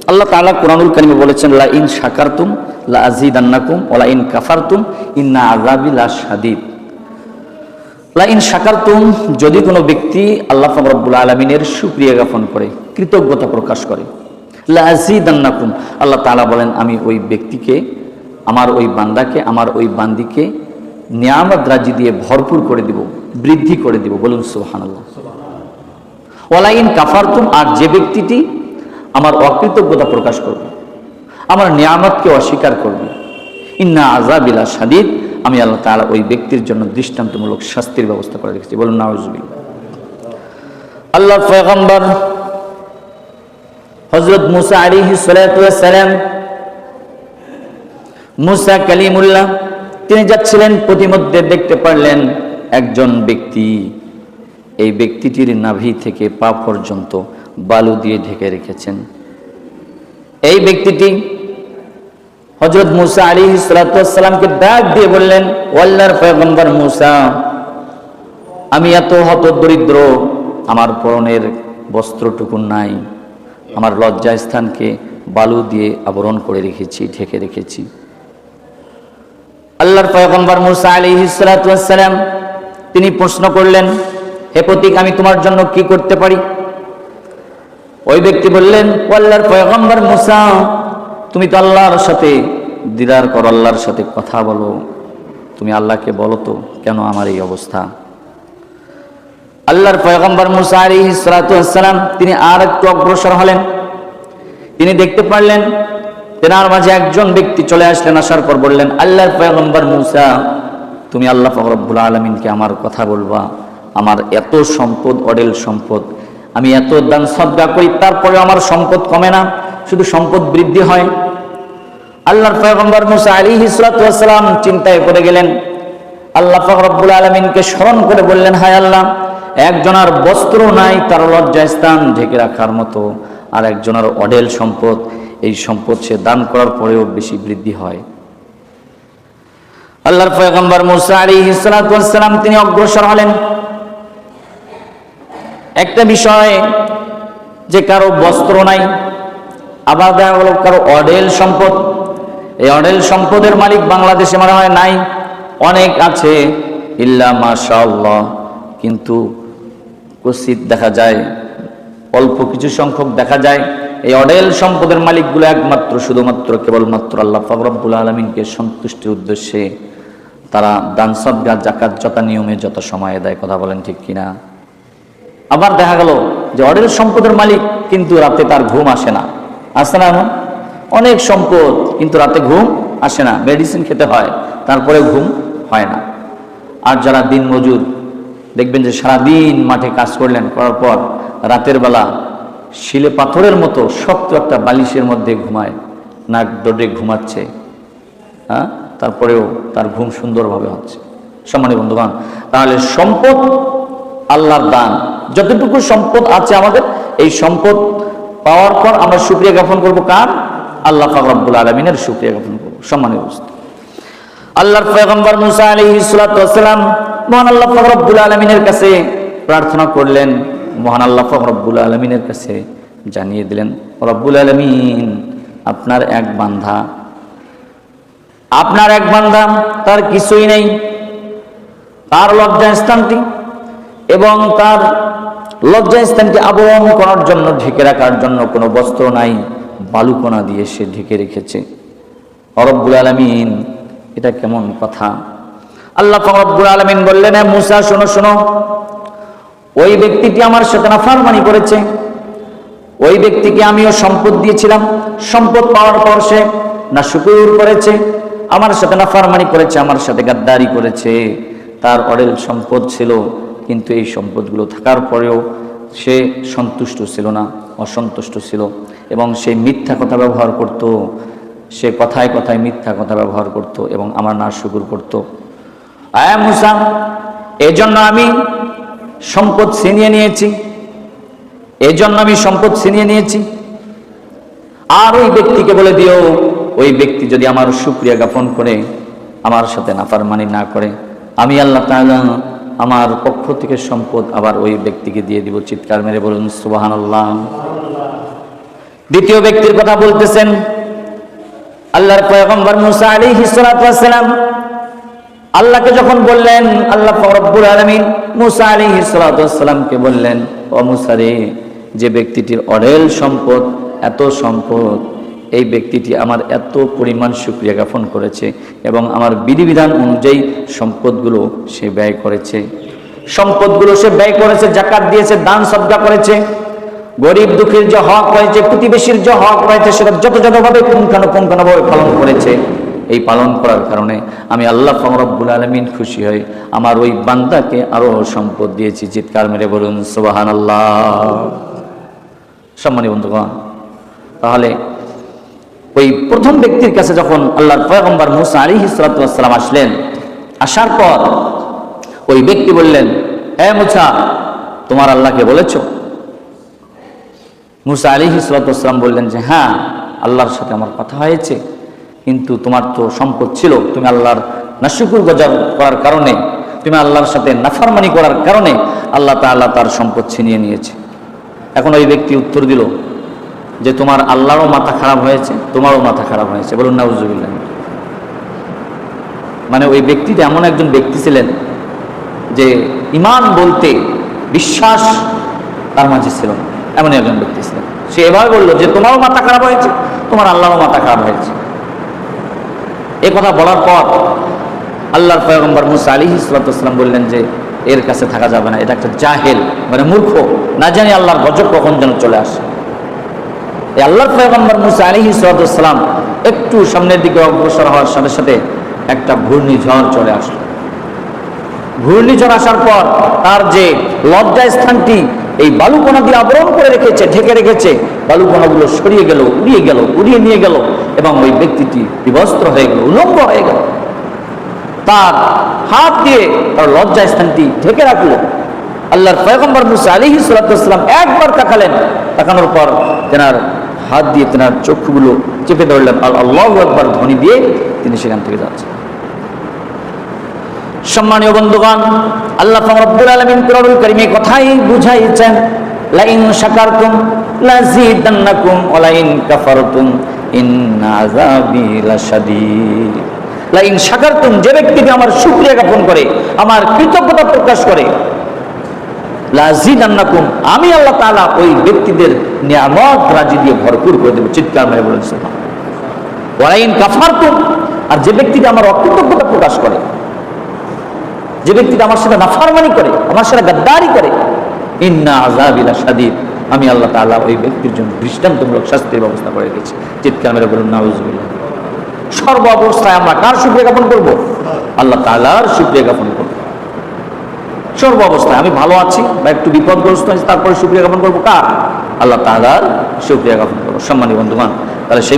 আল্লাহ তাআলা কুরআনুল কারীমে বলেছেন, লা ইন শাকারতুম লা আযীদান্নাকুম ওয়া লা ইন কাফারতুম ইন্না আযাবি লাশাদীদ। লা ইন শাকারতুম, যদি কোনো ব্যক্তি আল্লাহ পাক রব্বুল আলামিনের শুকরিয়া জ্ঞাপন করে, কৃতজ্ঞতা প্রকাশ করে, লা আযীদান্নাকুম, আল্লাহ তাআলা বলেন আমি ওই ব্যক্তিকে, আমার ওই বান্দাকে, আমার ওই বান্দিকে নিয়ামত রাজি দিয়ে ভরপুর করে দিব, বৃদ্ধি করে দিব। বলুন সুবহানাল্লাহ। ওয়া লা ইন কাফারতুম, আর যে ব্যক্তিটি আমার অকৃতজ্ঞতা প্রকাশ করবে, আমার নিয়ামতকে অস্বীকার করবে, ইন্না আযাবি লাশাদীদ, আমি আল্লাহ তাআলা ওই ব্যক্তির জন্য দৃষ্টান্তমূলক শাস্তির ব্যবস্থা করে রেখেছি। বলুন নাউযুবিল্লাহ। আল্লাহর পয়গম্বর হযরত মুসা আলাইহিস সালাতু ওয়াস সালাম, মুসা কালিমুল্লাহ, তিনি যাচ্ছিলেন, প্রতিমধ্যে দেখতে পারলেন একজন ব্যক্তি, এই ব্যক্তিটির নাভি থেকে পা পর্যন্ত বালু দিয়ে ঢেকে রেখেছেন। এই ব্যক্তিটি হযরত মুসা আলাইহিস সালাতু ওয়াস সালামকে ডাক দিয়ে বললেন, ও আল্লাহর পয়গম্বর মুসা, আমি এত হতদরিদ্র, আমার পরনের বস্ত্রটুকু নাই, আমার লজ্জাস্থানকে বালু দিয়ে আবরণ করে রেখেছি, ঢেকে রেখেছি। আল্লাহর পয়গম্বর মুসা আলাইহিস সালাতু ওয়াস সালাম তিনি প্রশ্ন করলেন, হে প্রতীক, আমি তোমার জন্য কি করতে পারি? ওই ব্যক্তি বললেন, ও আল্লাহর পয়গম্বর মুসা, তুমি তো আল্লাহর সাথে দিদার করো, আল্লাহর সাথে কথা বলো, তুমি আল্লাহকে বলো তো কেন আমার এই অবস্থা। আল্লাহর পয়গম্বর মুসা আলাইহিস সালাতু ওয়াস সালাম তিনি আর একটু অগ্রসর হলেন, তিনি দেখতে পারলেন তেনার মাঝে একজন ব্যক্তি চলে আসলেন। আসার পর বললেন, আল্লাহর পয়গম্বর মুসা, তুমি আল্লাহ পাক রব্বুল আলামিনকে আমার কথা বলবা, আমার এত সম্পদ, অডেল সম্পদ, আমি এত দান সদকা করি, তারপরে আমার সম্পদ কমে না, শুধু সম্পদ বৃদ্ধি হয়। আল্লাহর পয়গম্বর মুসা আলাইহিস সালাতু ওয়াস সালাম চিন্তায় পড়ে গেলেন। আল্লাহ পাক রব্বুল আলামিনকে স্মরণ করে বললেন, হায় আল্লাহ, একজনের বস্ত্র নাই তার লজ্জাস্থান ঢেকে রাখার মতো, আর একজনের অডেল সম্পদ, এই সম্পদ সে দান করার পরেও বেশি বৃদ্ধি হয়। আল্লাহর পয়গম্বর মুসা আলাইহিস সালাতু ওয়াস সালাম তিনি অগ্রসর হলেন। একটা বিষয় যে কারো বস্ত্র নাই, আবার দেখা গেল কারো অডেল সম্পদ, এই অডেল সম্পদের মালিক বাংলাদেশে মনে হয় নাই, অনেক আছে ইল্লা মাশাআল্লাহ, কিন্তু কুৎসিত দেখা যায়, অল্প কিছু সংখ্যক দেখা যায়। এই অডেল সম্পদের মালিকগুলো একমাত্র শুধুমাত্র কেবলমাত্র আল্লাহ পাক রব্বুল আলামিনকে সন্তুষ্টির উদ্দেশ্যে তারা দান সদকা যাকাত যত নিয়মে যত সময় দেয়। কথা বলেন ঠিক কিনা? আবার দেখা গেল যে অডেল সম্পদের মালিক কিন্তু রাতে তার ঘুম আসে না, আসে না? এমন অনেক সম্পদ কিন্তু রাতে ঘুম আসে না, মেডিসিন খেতে হয়, তারপরে ঘুম হয় না। আর যারা দিন মজুর, দেখবেন যে সারাদিন মাঠে কাজ করলেন, করার পর রাতের বেলা শিলে পাথরের মতো শক্ত একটা বালিশের মধ্যে ঘুমায়, নাক ডোডে ঘুমাচ্ছে, হ্যাঁ, তারপরেও তার ঘুম সুন্দরভাবে হচ্ছে। সম্মানিত বন্ধুগণ, তাহলে সম্পদ আল্লাহর দান, যতটুকু সম্পদ আছে আমাদের, এই সম্পদ পাওয়ার পর আমরা শুকরিয়া জ্ঞাপন করবো কার? আল্লাহ পাক রব্বুল আলামিনের শুকরিয়া জ্ঞাপন করবো। সম্মানিত উপস্থিতি, আল্লাহর পয়গম্বর মুসা আলাইহিস সালাতু ওয়াস সালাম মহান আল্লাহ পাক রব্বুল আলামিনের কাছে প্রার্থনা করলেন, মহান আল্লাহ পাক রব্বুল আলামিনের কাছে জানিয়ে দিলেন, রব্বুল আলামিন, আপনার এক বান্দা, তার কিছুই নেই, তার লজ্জাস্থানটি এবং তার লজ্জাস্থানকে আবরণ করার জন্য, ঢেকে রাখার জন্য কোনো বস্ত্র নাই, বালুকণা দিয়ে সে ঢেকে রেখেছে। রব্বুল আলামিন, এটা কেমন কথা? আল্লাহ পাক রব্বুল আলামিন বললেন, হে মুসা, শোনো শোনো, ওই ব্যক্তিটি আমার সাথে নাফরমানি করেছে, ওই ব্যক্তিকে আমিও সম্পদ দিয়েছিলাম, সম্পদ পাওয়ার পর সে নাশুকুর করেছে, আমার সাথে নাফরমানি করেছে, আমার সাথে গাদ্দারি করেছে। তার অডেল সম্পদ ছিল, কিন্তু এই সম্পদগুলো থাকার পরেও সে সন্তুষ্ট ছিল না, অসন্তুষ্ট ছিল, এবং সে মিথ্যা কথা ব্যবহার করত, সে কথায় কথায় মিথ্যা কথা ব্যবহার করত এবং আমার নাশুকুর করত। আয় মুসা, এজন্য আমি সম্পদ ছিনিয়ে নিয়েছি, আর ওই ব্যক্তিকে বলে দিও, ওই ব্যক্তি যদি আমার শুকরিয়া জ্ঞাপন করে, আমার সাথে নাফরমানি না করে, আমি আল্লাহ তাআলা আমার পক্ষ থেকে সম্পদ আবার ওই ব্যক্তিকে দিয়ে দিব। চিৎকার মেরে বলুন সুবহানাল্লাহ। দ্বিতীয় ব্যক্তির কথা বলতেছেন আল্লাহর পয়গম্বর মুসা আলাইহিস সালাতু ওয়াস সালাম। আল্লাহকে যখন বললেন, আল্লাহ রব্বুল আলামিন মুসা আলাইহিস সালাতু ওয়াস সালামকে বললেন, ও মুসা রে, যে ব্যক্তিটির অঢেল সম্পদ, এত সম্পদ, এই ব্যক্তিটি আমার এত পরিমাণ শুকরিয়া জ্ঞাপন করেছে এবং আমার বিধিবিধান অনুযায়ী সম্পদগুলো সে ব্যয় করেছে, যাকাত দিয়েছে, দান সদকা করেছে, গরিব দুঃখীর যে হক রয়েছে, প্রতিবেশীর যে হক রয়েছে, সেটা যথাযথভাবে পুঙ্খানুপুঙ্খানুভাবে পালন করেছে। এই পালন করার কারণে আমি আল্লাহ রব্বুল আলামিন খুশি হই, আমার ওই বান্দাকে আরো সম্পদ দিয়েছি। চিৎকার মেরে বলুন সুবহানাল্লাহ। সম্মানীয় বন্ধুগণ, তাহলে ওই প্রথম ব্যক্তির কাছে যখন আল্লাহর পয়গম্বর মুসা আলাইহিস সালাতু ওয়াস সালাম আসলেন, আসার পর ওই ব্যক্তি বললেন, হে মুসা, তোমার আল্লাহকে বলেছো? মুসা আলাইহিস সালাতু ওয়াস সালাম বললেন যে হ্যাঁ, আল্লাহর সাথে আমার কথা হয়েছে, কিন্তু তোমার তো সম্পদ ছিল, তুমি আল্লাহর নাশুকুর গজব করার কারণে, তুমি আল্লাহর সাথে নাফরমানি করার কারণে আল্লাহ তাআলা তার সম্পদ ছিনিয়ে নিয়েছে। এখন ওই ব্যক্তি উত্তর দিল যে তোমার আল্লাহরও মাথা খারাপ হয়েছে, তোমারও মাথা খারাপ হয়েছে। বলুন নাউজুবিল্লাহ। মানে ওই ব্যক্তিটা এমন একজন ব্যক্তি ছিলেন যে ঈমান বলতে বিশ্বাস তার মাঝে ছিল না, এমন একজন ব্যক্তি ছিলেন। সে এভাবে বলল যে তোমারও মাথা খারাপ হয়েছে, তোমার আল্লাহরও মাথা খারাপ হয়েছে। এই কথা বলার পর আল্লাহর পয়গম্বর মুসা আলাইহিস সালাতু ওয়াস সালাম বললেন যে এর কাছে থাকা যাবে না, এটা একটা জাহেল, মানে মূর্খ, না জানি আল্লাহর গজব কখন যেন চলে আসে। এই আল্লাহর পয়গম্বর মুসা আলাইহিস সালাতু ওয়াস সালাম একটু সামনের দিকে অগ্রসর হওয়ার সাথে সাথে একটা ঘূর্ণিঝড় চলে আসলো। ঘূর্ণিঝড় আসার পর তার যে লজ্জা স্থানটি এই বালুকণা দিয়ে আবরণ করে রেখেছে, ঢেকে রেখেছে, বালুকণাগুলো সরিয়ে গেল, উড়িয়ে নিয়ে গেল এবং ওই ব্যক্তিটি বিবস্ত্র হয়ে গেল, উলঙ্গ হয়ে গেল। তার হাত দিয়ে তার লজ্জা স্থানটি ঢেকে রাখলো। আল্লাহর পয়গম্বর মুসা আলাইহিস সালাতু ওয়াস সালাম একবার তাকালেন, তাকানোর পর তেনার হাত দিয়ে তেনার চক্ষুগুলো চেপে ধরলেন, আল্লাহু আকবার ধ্বনি দিয়ে তিনি সেখান থেকে যাচ্ছেন। সম্মানীয় বন্ধুগণ, আল্লাহ রাব্বুল আলামিন কুরআনুল কারীমে কথাই বুঝাইছেন, লা ইন শাকারতুম লাযিদান্নাকুম ওয়া লা ইন কাফারতুম ইন্না আযাবি লাশাদীদ। লা ইন শাকারতুম, যে ব্যক্তি আমার শুকরিয়া জ্ঞাপন করে, আমার কৃতজ্ঞতা প্রকাশ করে, লাযিদান্নাকুম, আমি আল্লাহ তাআলা ওই ব্যক্তিদের নিয়ামত রাজি দিয়ে ভরপুর করে দেব। চিৎকার মেরে বলেন সুবহানাল্লাহ। ওয়া লা ইন কাফারতুম, আর যে ব্যক্তিটা আমার অকৃতজ্ঞতা প্রকাশ করে, যে ব্যক্তিটা আমার সাথে নাফরমানি করে, আমার সাথে গাদ্দারি করে, ইন্না আযাবি লাশাদীদ, আমি আল্লাহ তাআলা ওই ব্যক্তির জন্য দৃষ্টান্তমূলক শাস্তির ব্যবস্থা করে রেখেছি। চিৎকার মেরে বলুন নাউজুবিল্লাহ। সর্ব অবস্থায় আমরা কার শুকরিয়া জ্ঞাপন করব? আল্লাহ তাআলার শুকরিয়া জ্ঞাপন করব। সর্ব অবস্থায় আমি ভালো আছি বা একটু বিপদগ্রস্ত আছি, তারপরে শুকরিয়া জ্ঞাপন করবো কার? আল্লাহ তাআলার শুকরিয়া জ্ঞাপন করব। সম্মানীয় বন্ধুগণ, তাহলে সেই